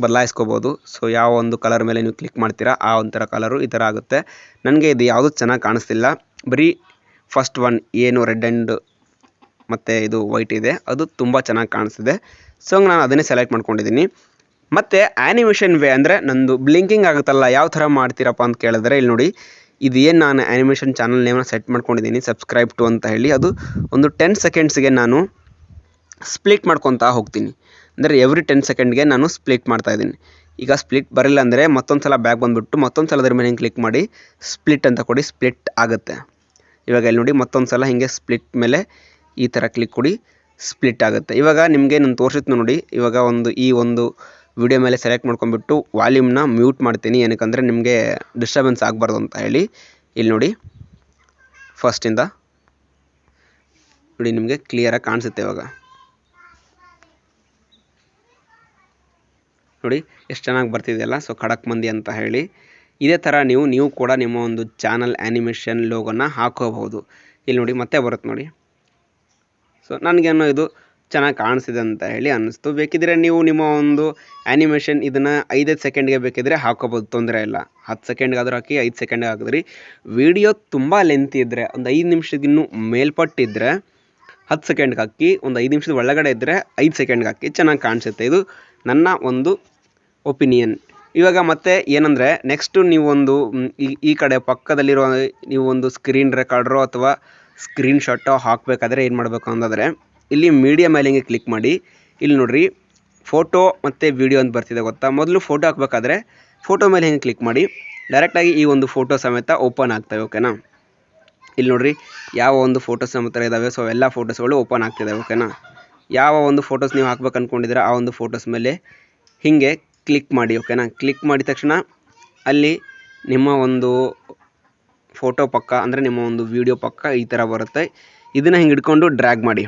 ಬದಲಾಯಿಸ್ಕೋಬೋದು. ಸೊ ಯಾವ ಒಂದು ಕಲರ್ ಮೇಲೆ ನೀವು ಕ್ಲಿಕ್ ಮಾಡ್ತೀರಾ ಆ ಒಂಥರ ಕಲರು ಈ ಥರ ಆಗುತ್ತೆ. ನನಗೆ ಇದು ಯಾವುದೂ ಚೆನ್ನಾಗಿ ಕಾಣಿಸ್ತಿಲ್ಲ. ಬರೀ ಫಸ್ಟ್ ಒನ್ ಏನು ರೆಡ್ ಆ್ಯಂಡ್ ಮತ್ತು ಇದು ವೈಟ್ ಇದೆ ಅದು ತುಂಬ ಚೆನ್ನಾಗಿ ಕಾಣಿಸ್ತಿದೆ. ಸೊ ನಾನು ಅದನ್ನೇ ಸೆಲೆಕ್ಟ್ ಮಾಡ್ಕೊಂಡಿದ್ದೀನಿ. ಮತ್ತು ಆ್ಯನಿಮೇಷನ್ ವೇ ಅಂದರೆ ನಂದು ಬ್ಲಿಂಕಿಂಗ್ ಆಗುತ್ತಲ್ಲ, ಯಾವ ಥರ ಮಾಡ್ತೀರಪ್ಪ ಅಂತ ಕೇಳಿದ್ರೆ ಇಲ್ಲಿ ನೋಡಿ, ಇದು ಏನು ನಾನು ಆ್ಯನಿಮೇಷನ್ ಚಾನಲ್ ನೇಮನ್ನ ಸೆಟ್ ಮಾಡ್ಕೊಂಡಿದ್ದೀನಿ ಸಬ್ಸ್ಕ್ರೈಬ್ ಟು ಅಂತ ಹೇಳಿ. ಅದು ಒಂದು 10 ಸೆಕೆಂಡ್ಸ್ಗೆ ನಾನು ಸ್ಪ್ಲಿಟ್ ಮಾಡ್ಕೊತಾ ಹೋಗ್ತೀನಿ. ಅಂದರೆ ಎವ್ರಿ 10 ಸೆಕೆಂಡ್ಗೆ ನಾನು ಸ್ಪ್ಲಿಟ್ ಮಾಡ್ತಾಯಿದ್ದೀನಿ. ಈಗ ಸ್ಪ್ಲಿಟ್ ಬರಲಿಲ್ಲ ಅಂದರೆ ಮತ್ತೊಂದು ಸಲ ಬ್ಯಾಕ್ ಬಂದುಬಿಟ್ಟು ಮತ್ತೊಂದು ಸಲ ಅದ್ರ ಮೇಲೆ ಹಿಂಗೆ ಕ್ಲಿಕ್ ಮಾಡಿ ಸ್ಪ್ಲಿಟ್ ಅಂತ ಕೊಡಿ, ಸ್ಪ್ಲಿಟ್ ಆಗುತ್ತೆ. ಇವಾಗ ಇಲ್ಲಿ ನೋಡಿ, ಮತ್ತೊಂದು ಸಲ ಹೀಗೆ ಸ್ಪ್ಲಿಟ್ ಮೇಲೆ ಈ ಥರ ಕ್ಲಿಕ್ ಕೊಡಿ, ಸ್ಪ್ಲಿಟ್ ಆಗುತ್ತೆ. ಇವಾಗ ನಿಮಗೆ ನಾನು ತೋರಿಸಿದ್ದು ನೋಡಿ. ಇವಾಗ ಈ ಒಂದು ವಿಡಿಯೋ ಮೇಲೆ ಸೆಲೆಕ್ಟ್ ಮಾಡ್ಕೊಂಡ್ಬಿಟ್ಟು ವಾಲ್ಯೂಮ್ನ ಮ್ಯೂಟ್ ಮಾಡ್ತೀನಿ, ಏನಕ್ಕಂದರೆ ನಿಮಗೆ ಡಿಸ್ಟರ್ಬೆನ್ಸ್ ಆಗಬಾರ್ದು ಅಂತ ಹೇಳಿ. ಇಲ್ಲಿ ನೋಡಿ, ಫಸ್ಟಿಂದ ನೋಡಿ, ನಿಮಗೆ ಕ್ಲಿಯರಾಗಿ ಕಾಣಿಸುತ್ತೆ. ಇವಾಗ ನೋಡಿ ಎಷ್ಟು ಚೆನ್ನಾಗಿ ಬರ್ತಿದೆಯಲ್ಲ. ಸೊ ಖಡಕ್ ಮಂದಿ ಅಂತ ಹೇಳಿ ಇದೇ ಥರ ನೀವು ಕೂಡ ನಿಮ್ಮ ಒಂದು ಚಾನಲ್ ಆ್ಯನಿಮೇಷನ್ ಲೋಗೋನ ಹಾಕೋಬಹುದು. ಇಲ್ಲಿ ನೋಡಿ ಮತ್ತೆ ಬರುತ್ತೆ ನೋಡಿ. ಸೊ ನನಗೇನೋ ಇದು ಚೆನ್ನಾಗಿ ಕಾಣಿಸಿದೆ ಅಂತ ಹೇಳಿ ಅನ್ನಿಸ್ತು. ಬೇಕಿದ್ರೆ ನೀವು ನಿಮ್ಮ ಒಂದು ಆ್ಯನಿಮೇಷನ್ ಇದನ್ನು 5 ಸೆಕೆಂಡ್ಗೆ ಬೇಕಿದ್ರೆ ಹಾಕೋಬೋದು, ತೊಂದರೆ ಇಲ್ಲ. 10 ಸೆಕೆಂಡ್ಗಾದ್ರೂ ಹಾಕಿ, 5 ಸೆಕೆಂಡ್ಗೆ ಹಾಕಿದ್ರಿ. ವಿಡಿಯೋ ತುಂಬ ಲೆಂತ್ ಇದ್ದರೆ, ಒಂದು 5 ನಿಮಿಷಕ್ಕಿನ್ನೂ ಮೇಲ್ಪಟ್ಟಿದ್ದರೆ 10 ಸೆಕೆಂಡ್ಗೆ ಹಾಕಿ, ಒಂದು 5 ನಿಮಿಷದ ಒಳಗಡೆ ಇದ್ದರೆ 5 ಸೆಕೆಂಡ್ಗೆ ಹಾಕಿ, ಚೆನ್ನಾಗಿ ಕಾಣಿಸುತ್ತೆ. ಇದು ನನ್ನ ಒಂದು ಒಪಿನಿಯನ್. ಇವಾಗ ಮತ್ತೆ ಏನಂದರೆ ನೆಕ್ಸ್ಟು ನೀವೊಂದು ಈ ಕಡೆ ಪಕ್ಕದಲ್ಲಿರೋ ನೀವು ಒಂದು ಸ್ಕ್ರೀನ್ ರೆಕಾರ್ಡ್ರೋ ಅಥವಾ ಸ್ಕ್ರೀನ್ ಶಾಟೋ ಹಾಕಬೇಕಾದ್ರೆ ಏನು ಮಾಡಬೇಕು ಅಂತಂದರೆ ಇಲ್ಲಿ ಮೀಡಿಯಾ ಮೇಲೆ ಹಿಂಗೆ ಕ್ಲಿಕ್ ಮಾಡಿ. ಇಲ್ಲಿ ನೋಡಿರಿ, ಫೋಟೋ ಮತ್ತು ವೀಡಿಯೋ ಅಂತ ಬರ್ತಿದೆ ಗೊತ್ತಾ? ಮೊದಲು ಫೋಟೋ ಹಾಕಬೇಕಾದ್ರೆ ಫೋಟೋ ಮೇಲೆ ಹಿಂಗೆ ಕ್ಲಿಕ್ ಮಾಡಿ ಡೈರೆಕ್ಟಾಗಿ ಈ ಒಂದು ಫೋಟೋ ಸಮೇತ ಓಪನ್ ಆಗ್ತವೆ, ಓಕೆನಾ? ಇಲ್ಲಿ ನೋಡಿರಿ, ಯಾವ ಒಂದು ಫೋಟೋಸ್ ನಮ್ಮ ಹತ್ರ ಇದ್ದಾವೆ. ಸೊ ಎಲ್ಲ ಫೋಟೋಸ್ಗಳು ಓಪನ್ ಆಗ್ತಿದ್ದಾವೆ, ಓಕೆನಾ? ಯಾವ ಒಂದು ಫೋಟೋಸ್ ನೀವು ಹಾಕ್ಬೇಕು ಅಂದ್ಕೊಂಡಿದ್ರೆ ಆ ಒಂದು ಫೋಟೋಸ್ ಮೇಲೆ ಹೀಗೆ ಕ್ಲಿಕ್ ಮಾಡಿ, ಓಕೆನಾ? ಕ್ಲಿಕ್ ಮಾಡಿದ ತಕ್ಷಣ ಅಲ್ಲಿ ನಿಮ್ಮ ಒಂದು ಫೋಟೋ ಪಕ್ಕ ಅಂದರೆ ನಿಮ್ಮ ಒಂದು ವೀಡಿಯೋ ಪಕ್ಕ ಈ ಥರ ಬರುತ್ತೆ. ಇದನ್ನು ಹಿಂಗೆ ಹಿಡ್ಕೊಂಡು ಡ್ರ್ಯಾಗ್ ಮಾಡಿ,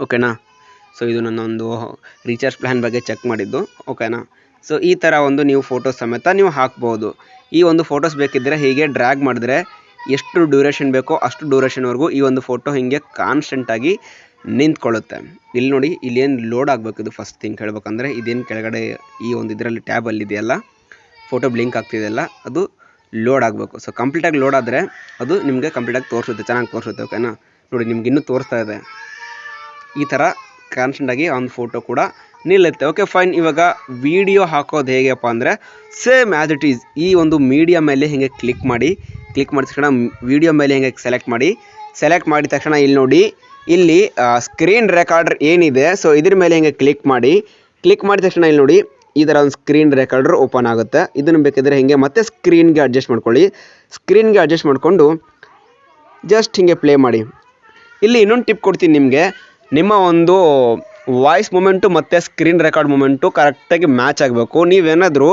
ಓಕೆನಾ? ಸೊ ಇದು ನನ್ನ ಒಂದು ರೀಚಾರ್ಜ್ ಪ್ಲ್ಯಾನ್ ಬಗ್ಗೆ ಚೆಕ್ ಮಾಡಿದ್ದು, ಓಕೆನಾ? ಸೊ ಈ ಥರ ಒಂದು ನೀವು ಫೋಟೋಸ್ ಸಮೇತ ನೀವು ಹಾಕ್ಬೋದು. ಈ ಒಂದು ಫೋಟೋಸ್ ಬೇಕಿದ್ದರೆ ಹೀಗೆ ಡ್ರ್ಯಾಗ್ ಮಾಡಿದ್ರೆ ಎಷ್ಟು ಡ್ಯೂರೇಷನ್ ಬೇಕೋ ಅಷ್ಟು ಡ್ಯೂರೇಷನ್ವರೆಗೂ ಈ ಒಂದು ಫೋಟೋ ಹೀಗೆ ಕಾನ್ಸ್ಟೆಂಟಾಗಿ ನಿಂತ್ಕೊಳ್ಳುತ್ತೆ. ಇಲ್ಲಿ ನೋಡಿ, ಇಲ್ಲೇನು ಲೋಡ್ ಆಗಬೇಕು. ಇದು ಫಸ್ಟ್ ಥಿಂಗ್ ಹೇಳ್ಬೇಕಂದ್ರೆ ಇದೇನು ಕೆಳಗಡೆ ಈ ಒಂದು ಇದರಲ್ಲಿ ಟ್ಯಾಬಲ್ಲಿ ಇದೆಯಲ್ಲ, ಫೋಟೋ ಬ್ಲಿಂಕ್ ಆಗ್ತಿದೆಯಲ್ಲ, ಅದು ಲೋಡ್ ಆಗಬೇಕು. ಸೊ ಕಂಪ್ಲೀಟಾಗಿ ಲೋಡ್ ಆದರೆ ಅದು ನಿಮಗೆ ಕಂಪ್ಲೀಟಾಗಿ ತೋರಿಸುತ್ತೆ, ಚೆನ್ನಾಗಿ ತೋರಿಸುತ್ತೆ, ಓಕೆನಾ? ನೋಡಿ, ನಿಮ್ಗೆ ಇನ್ನೂ ತೋರಿಸ್ತಾ ಇದೆ. ಈ ಥರ ಕಾನ್ಸ್ಟೆಂಟಾಗಿ ಒಂದು ಫೋಟೋ ಕೂಡ ನಿಲ್ಲುತ್ತೆ. Okay fine. ಇವಾಗ ವಿಡಿಯೋ ಹಾಕೋದು ಹೇಗೆಪ್ಪ ಅಂದರೆ ಸೇಮ್ ಆ್ಯಸ್ ಇಟ್ ಈಸ್ ಈ ಒಂದು ಮೀಡಿಯಾ ಮೇಲೆ ಹೀಗೆ ಕ್ಲಿಕ್ ಮಾಡಿದ ತಕ್ಷಣ ವಿಡಿಯೋ ಮೇಲೆ ಹೀಗೆ ಸೆಲೆಕ್ಟ್ ಮಾಡಿದ ತಕ್ಷಣ ಇಲ್ಲಿ ನೋಡಿ, ಇಲ್ಲಿ ಸ್ಕ್ರೀನ್ ರೆಕಾರ್ಡರ್ ಏನಿದೆ ಸೊ ಇದ್ರ ಮೇಲೆ ಹಿಂಗೆ ಕ್ಲಿಕ್ ಮಾಡಿದ ತಕ್ಷಣ ಇಲ್ಲಿ ನೋಡಿ ಈ ಥರ ಒಂದು ಸ್ಕ್ರೀನ್ ರೆಕಾರ್ಡರ್ ಓಪನ್ ಆಗುತ್ತೆ. ಇದನ್ನು ಬೇಕಿದ್ರೆ ಹಿಂಗೆ ಮತ್ತೆ ಸ್ಕ್ರೀನ್ಗೆ ಅಡ್ಜಸ್ಟ್ ಮಾಡ್ಕೊಳ್ಳಿ. ಸ್ಕ್ರೀನ್ಗೆ ಅಡ್ಜಸ್ಟ್ ಮಾಡಿಕೊಂಡು ಜಸ್ಟ್ ಹಿಂಗೆ ಪ್ಲೇ ಮಾಡಿ. ಇಲ್ಲಿ ಇನ್ನೊಂದು ಟಿಪ್ ಕೊಡ್ತೀನಿ ನಿಮಗೆ. ನಿಮ್ಮ ಒಂದು ವಾಯ್ಸ್ ಮೂಮೆಂಟು ಮತ್ತು ಸ್ಕ್ರೀನ್ ರೆಕಾರ್ಡ್ ಮೂಮೆಂಟು ಕರೆಕ್ಟಾಗಿ ಮ್ಯಾಚ್ ಆಗಬೇಕು. ನೀವೇನಾದರೂ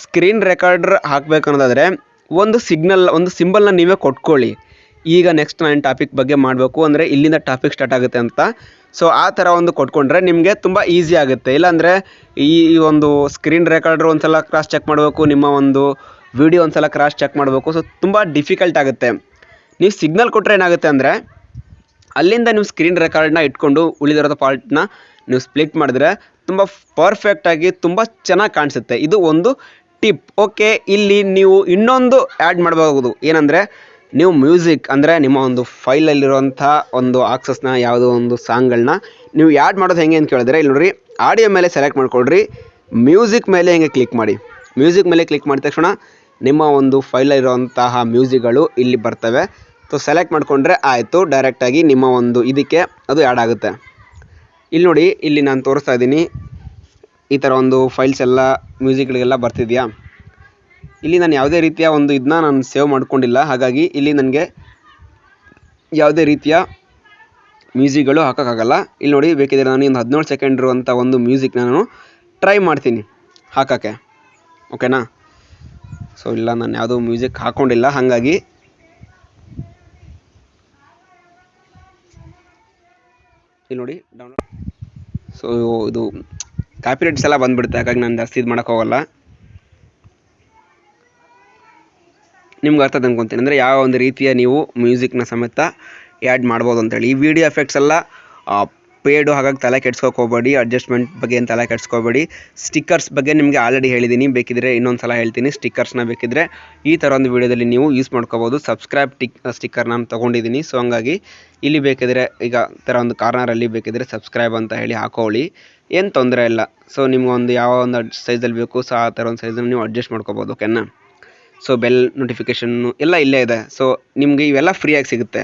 ಸ್ಕ್ರೀನ್ ರೆಕಾರ್ಡರ್ ಹಾಕಬೇಕನ್ನೋದಾದರೆ ಒಂದು ಸಿಂಬಲ್ನ ನೀವೇ ಕೊಟ್ಕೊಳ್ಳಿ. ಈಗ ನೆಕ್ಸ್ಟ್ ನಾನು ಟಾಪಿಕ್ ಬಗ್ಗೆ ಮಾಡಬೇಕು ಅಂದರೆ ಇಲ್ಲಿಂದ ಟಾಪಿಕ್ ಸ್ಟಾರ್ಟ್ ಆಗುತ್ತೆ ಅಂತ. ಸೊ ಆ ಥರ ಒಂದು ಕೊಟ್ಕೊಂಡ್ರೆ ನಿಮಗೆ ತುಂಬ ಈಸಿ ಆಗುತ್ತೆ. ಇಲ್ಲಾಂದರೆ ಈ ಒಂದು ಸ್ಕ್ರೀನ್ ರೆಕಾರ್ಡ್ರ್ ಒಂದು ಸಲ ಕ್ರಾಸ್ ಚೆಕ್ ಮಾಡಬೇಕು, ನಿಮ್ಮ ಒಂದು ವಿಡಿಯೋ ಒಂದು ಸಲ ಕ್ರಾಸ್ ಚೆಕ್ ಮಾಡಬೇಕು. ಸೊ ತುಂಬ ಡಿಫಿಕಲ್ಟ್ ಆಗುತ್ತೆ. ನೀವು ಸಿಗ್ನಲ್ ಕೊಟ್ಟರೆ ಏನಾಗುತ್ತೆ ಅಂದರೆ ಅಲ್ಲಿಂದ ನೀವು ಸ್ಕ್ರೀನ್ ರೆಕಾರ್ಡ್ನ ಇಟ್ಕೊಂಡು ಉಳಿದಿರೋ ಪಾರ್ಟ್ನ ನೀವು ಸ್ಪ್ಲಿಟ್ ಮಾಡಿದ್ರೆ ತುಂಬ ಪರ್ಫೆಕ್ಟಾಗಿ ತುಂಬ ಚೆನ್ನಾಗಿ ಕಾಣಿಸುತ್ತೆ. ಇದು ಒಂದು ಟಿಪ್. ಓಕೆ, ಇಲ್ಲಿ ನೀವು ಇನ್ನೊಂದು ಆ್ಯಡ್ ಮಾಡಬಹುದು. ಏನಂದರೆ ನೀವು ಮ್ಯೂಸಿಕ್ ಅಂದರೆ ನಿಮ್ಮ ಒಂದು ಫೈಲಲ್ಲಿರುವಂಥ ಒಂದು ಆಕ್ಸಸ್ನ ಯಾವುದೋ ಒಂದು ಸಾಂಗ್ಗಳನ್ನ ನೀವು ಆ್ಯಡ್ ಮಾಡೋದು ಹೆಂಗೆ ಅಂತ ಕೇಳಿದ್ರೆ, ಇಲ್ಲಿ ನೋಡಿರಿ, ಆಡಿಯೋ ಮೇಲೆ ಸೆಲೆಕ್ಟ್ ಮಾಡ್ಕೊಳ್ರಿ, ಮ್ಯೂಸಿಕ್ ಮೇಲೆ ಹೆಂಗೆ ಕ್ಲಿಕ್ ಮಾಡಿ. ಮ್ಯೂಸಿಕ್ ಮೇಲೆ ಕ್ಲಿಕ್ ಮಾಡಿದ ತಕ್ಷಣ ನಿಮ್ಮ ಒಂದು ಫೈಲಲ್ಲಿರುವಂತಹ ಮ್ಯೂಸಿಕ್ಗಳು ಇಲ್ಲಿ ಬರ್ತವೆ. ಸೊ ಸೆಲೆಕ್ಟ್ ಮಾಡಿಕೊಂಡ್ರೆ ಆಯಿತು, ಡೈರೆಕ್ಟಾಗಿ ನಿಮ್ಮ ಒಂದು ಇದಕ್ಕೆ ಅದು ಆ್ಯಡ್ ಆಗುತ್ತೆ. ಇಲ್ಲಿ ನೋಡಿ, ಇಲ್ಲಿ ನಾನು ತೋರಿಸ್ತಾ ಇದ್ದೀನಿ, ಈ ಥರ ಒಂದು ಫೈಲ್ಸ್ ಎಲ್ಲ ಮ್ಯೂಸಿಕ್ಗಳಿಗೆಲ್ಲ ಬರ್ತಿದೆಯಾ. ಇಲ್ಲಿ ನಾನು ಯಾವುದೇ ರೀತಿಯ ಒಂದು ಇದನ್ನ ನಾನು ಸೇವ್ ಮಾಡ್ಕೊಂಡಿಲ್ಲ, ಹಾಗಾಗಿ ಇಲ್ಲಿ ನನಗೆ ಯಾವುದೇ ರೀತಿಯ ಮ್ಯೂಸಿಕ್ಗಳು ಹಾಕೋಕ್ಕಾಗಲ್ಲ. ಇಲ್ಲಿ ನೋಡಿ, ಬೇಕಿದ್ರೆ ನಾನು ಒಂದು 17 ಸೆಕೆಂಡ್ ಇರುವಂಥ ಒಂದು ಮ್ಯೂಸಿಕ್ನ ನಾನು ಟ್ರೈ ಮಾಡ್ತೀನಿ ಹಾಕೋಕ್ಕೆ. ಓಕೆನಾ? ಸೊ ಇಲ್ಲ, ನಾನು ಯಾವುದೂ ಮ್ಯೂಸಿಕ್ ಹಾಕ್ಕೊಂಡಿಲ್ಲ, ಹಾಗಾಗಿ ಇಲ್ಲಿ ನೋಡಿ ಡೌನ್ಲೋಡ್. ಸೊ ಇದು ಕಾಪಿರೈಟ್ಸ್ ಎಲ್ಲ ಬಂದುಬಿಡುತ್ತೆ, ಹಾಗಾಗಿ ನಾನು ಜಾಸ್ತಿ ಇದು ಮಾಡೋಕ್ಕೆ ಹೋಗಲ್ಲ. ನಿಮ್ಗೆ ಅರ್ಥ ಅನ್ಕೊತೀನಿ ಅಂದರೆ ಯಾವ ಒಂದು ರೀತಿಯ ನೀವು ಮ್ಯೂಸಿಕ್ನ ಸಮೇತ ಆ್ಯಡ್ ಮಾಡ್ಬೋದು ಅಂತೇಳಿ. ಈ ವಿಡಿಯೋ ಎಫೆಕ್ಟ್ಸ್ ಎಲ್ಲ ಪೇಡು, ಹಾಗಾಗಿ ತಲೆ ಕೆಡ್ಸ್ಕೊಕ್ಕೆ ಹೋಗಬೇಡಿ. ಅಡ್ಜಸ್ಟ್ಮೆಂಟ್ ಬಗ್ಗೆ ಏನು ತಲೆ ಕೆಡ್ಸ್ಕೋಬೇಡಿ. ಸ್ಟಿಕ್ಕರ್ಸ್ ಬಗ್ಗೆ ನಿಮಗೆ ಆಲ್ರೆಡಿ ಹೇಳಿದ್ದೀನಿ, ಬೇಕಿದ್ರೆ ಇನ್ನೊಂದು ಸಲ ಹೇಳ್ತೀನಿ. ಸ್ಟಿಕ್ಕರ್ಸ್ನ ಬೇಕಿದ್ರೆ ಈ ಥರ ಒಂದು ವಿಡಿಯೋದಲ್ಲಿ ನೀವು ಯೂಸ್ ಮಾಡ್ಕೋಬೋದು. ಸಬ್ಸ್ಕ್ರೈಬ್ ಸ್ಟಿಕ್ಕರ್ ನಾನು ತೊಗೊಂಡಿದ್ದೀನಿ. ಸೊ ಹಂಗಾಗಿ ಇಲ್ಲಿ ಬೇಕಿದ್ರೆ ಈಗ ಥರ ಒಂದು ಕಾರ್ನರಲ್ಲಿ ಬೇಕಿದ್ರೆ ಸಬ್ಸ್ಕ್ರೈಬ್ ಅಂತ ಹೇಳಿ ಹಾಕೊಳ್ಳಿ, ಏನು ತೊಂದರೆ ಇಲ್ಲ. ಸೊ ನಿಮ್ಗೊಂದು ಯಾವ ಒಂದು ಸೈಜಲ್ಲಿ ಬೇಕು, ಸೊ ಆ ಥರ ಒಂದು ಸೈಜನ್ನು ನೀವು ಅಡ್ಜಸ್ಟ್ ಮಾಡ್ಕೋಬೋದು. ಓಕೆನಾ? ಸೊ ಬೆಲ್ ನೋಟಿಫಿಕೇಷನ್ನು ಎಲ್ಲ ಇಲ್ಲೇ ಇದೆ. ಸೊ ನಿಮಗೆ ಇವೆಲ್ಲ ಫ್ರೀಯಾಗಿ ಸಿಗುತ್ತೆ,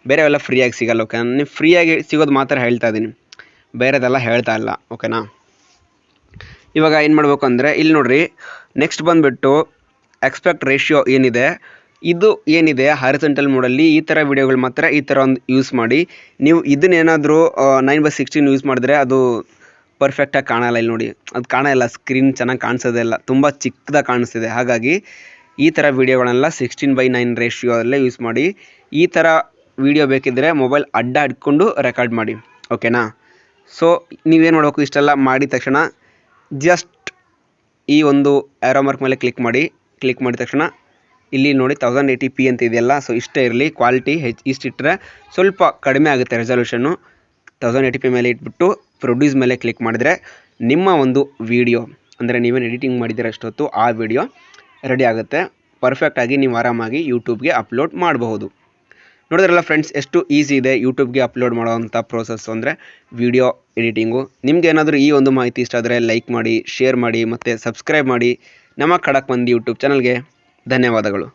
ಬೇರೆವೆಲ್ಲ ಫ್ರೀಯಾಗಿ ಸಿಗಲ್ಲ. ಓಕೆ, ನೀವು ಫ್ರೀಯಾಗಿ ಸಿಗೋದು ಮಾತ್ರ ಹೇಳ್ತಾ ಇದ್ದೀನಿ, ಬೇರೆದೆಲ್ಲ ಹೇಳ್ತಾ ಇಲ್ಲ. ಓಕೆನಾ? ಇವಾಗ ಏನು ಮಾಡಬೇಕು ಅಂದರೆ ಇಲ್ಲಿ ನೋಡಿರಿ, ನೆಕ್ಸ್ಟ್ ಬಂದುಬಿಟ್ಟು ಎಕ್ಸ್ಪೆಕ್ಟ್ ರೇಷಿಯೋ ಏನಿದೆ, ಇದು ಏನಿದೆ ಹಾರಿಜಾಂಟಲ್ ಮೋಡಲ್ಲಿ ಈ ಥರ ವಿಡಿಯೋಗಳು ಮಾತ್ರ ಈ ಥರ ಒಂದು ಯೂಸ್ ಮಾಡಿ. ನೀವು ಇದನ್ನೇನಾದರೂ 9:16 ಯೂಸ್ ಮಾಡಿದ್ರೆ ಅದು ಪರ್ಫೆಕ್ಟಾಗಿ ಕಾಣಲ್ಲ. ಇಲ್ಲಿ ನೋಡಿ, ಅದು ಕಾಣಲ್ಲ, ಸ್ಕ್ರೀನ್ ಚೆನ್ನಾಗಿ ಕಾಣಿಸೋದೇ ಇಲ್ಲ, ತುಂಬ ಚಿಕ್ಕದಾಗಿ ಕಾಣಿಸ್ತಿದೆ. ಹಾಗಾಗಿ ಈ ಥರ ವೀಡಿಯೋಗಳನ್ನೆಲ್ಲ 16:9 ರೇಷಿಯೋದಲ್ಲೇ ಯೂಸ್ ಮಾಡಿ. ಈ ಥರ ವೀಡಿಯೋ ಬೇಕಿದ್ದರೆ ಮೊಬೈಲ್ ಅಡ್ಡ ಇಟ್ಕೊಂಡು ರೆಕಾರ್ಡ್ ಮಾಡಿ. ಓಕೆನಾ? ಸೊ ನೀವೇನು ಮಾಡಬೇಕು, ಇಷ್ಟೆಲ್ಲ ಮಾಡಿದ ತಕ್ಷಣ ಜಸ್ಟ್ ಈ ಒಂದು ಆರೋ ಮಾರ್ಕ್ ಮೇಲೆ ಕ್ಲಿಕ್ ಮಾಡಿದ ತಕ್ಷಣ ಇಲ್ಲಿ ನೋಡಿ 1080p ಅಂತ ಇದೆಯಲ್ಲ, ಸೊ ಇಷ್ಟೇ ಇರಲಿ. ಕ್ವಾಲಿಟಿ ಇಷ್ಟಿಟ್ಟರೆ ಸ್ವಲ್ಪ ಕಡಿಮೆ ಆಗುತ್ತೆ ರೆಸಲ್ಯೂಷನ್ನು. 1080p ಮೇಲೆ ಇಟ್ಬಿಟ್ಟು ಪ್ರೊಡ್ಯೂಸ್ ಮೇಲೆ ಕ್ಲಿಕ್ ಮಾಡಿದರೆ ನಿಮ್ಮ ಒಂದು ವಿಡಿಯೋ ಅಂದರೆ ನೀವೇನು ಎಡಿಟಿಂಗ್ ಮಾಡಿದ್ದೀರ ಅಷ್ಟೊತ್ತು ಆ ವಿಡಿಯೋ ರೆಡಿ ಆಗುತ್ತೆ. ಪರ್ಫೆಕ್ಟಾಗಿ ನೀವು ಆರಾಮಾಗಿ ಯೂಟ್ಯೂಬ್ಗೆ ಅಪ್ಲೋಡ್ ಮಾಡಬಹುದು. ನೋಡಿದ್ರಲ್ಲ ಫ್ರೆಂಡ್ಸ್, ಎಷ್ಟು ಈಸಿ ಇದೆ ಯೂಟ್ಯೂಬ್ಗೆ ಅಪ್ಲೋಡ್ ಮಾಡೋವಂಥ ಪ್ರೋಸೆಸ್ಸು ಅಂದರೆ ವಿಡಿಯೋ ಎಡಿಟಿಂಗು. ನಿಮ್ಗೆ ಏನಾದರೂ ಈ ಒಂದು ಮಾಹಿತಿ ಇಷ್ಟ ಆದರೆ ಲೈಕ್ ಮಾಡಿ, ಶೇರ್ ಮಾಡಿ ಮತ್ತು ಸಬ್ಸ್ಕ್ರೈಬ್ ಮಾಡಿ ನಮ್ಮ ಖಡಕ್ ಮಂದಿ ಯೂಟ್ಯೂಬ್ ಚಾನಲ್ಗೆ. ಧನ್ಯವಾದಗಳು.